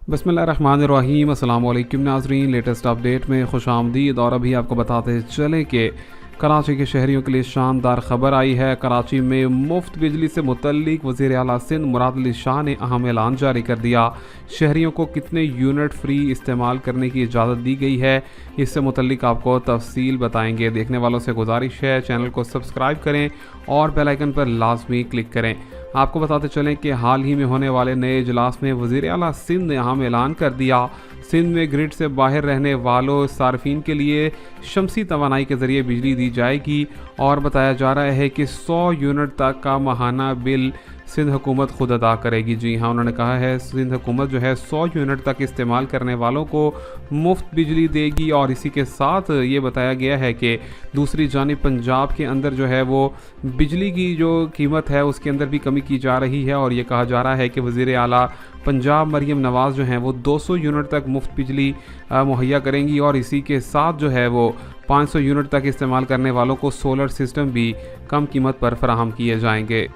बिस्मिल्लाहिर्रहमानिर्रहीम। अस्सलाम वालेकुम नाज़रीन, लेटेस्ट अपडेट में खुश आमदीद। और अभी आपको बताते चले कि कराची के शहरियों के लिए शानदार खबर आई है। कराची में मुफ्त बिजली से मुतल्लिक वज़ीर आला सिंध मुराद अली शाह ने अहम ऐलान जारी कर दिया। शहरियों को कितने यूनिट फ्री इस्तेमाल करने की इजाज़त दी गई है, इससे मुतल्लिक आपको तफसील बताएंगे। देखने वालों से गुजारिश है चैनल को सब्सक्राइब करें और बेल आइकन पर लाजमी क्लिक करें। आपको बताते चलें कि हाल ही में होने वाले नए इजलास में वज़ीर आला सिंध ने अहम ऐलान कर दिया। सिंध में ग्रिड से बाहर रहने वालों सार्फिन के लिए शमसी तवानाई के ज़रिए बिजली दी जाएगी और बताया जा रहा है कि 100 यूनिट तक का माहाना बिल सिंध हुकूमत खुद अदा करेगी। जी हाँ, उन्होंने कहा है सिंध हुकूमत जो है 100 यूनिट तक इस्तेमाल करने वालों को मुफ्त बिजली देगी। और इसी के साथ ये बताया गया है कि दूसरी जानिब पंजाब के अंदर जो है वो बिजली की जो कीमत है उसके अंदर भी कमी की जा रही है। और ये कहा जा रहा है कि वज़ीर आला पंजाब मरियम नवाज़ जो हैं वो 200 यूनिट तक मुफ्त बिजली मुहैया करेंगी। और इसी के साथ जो है वो 500 यूनिट तक इस्तेमाल करने वालों को सोलर सिस्टम भी कम कीमत पर फराहम किए जाएंगे।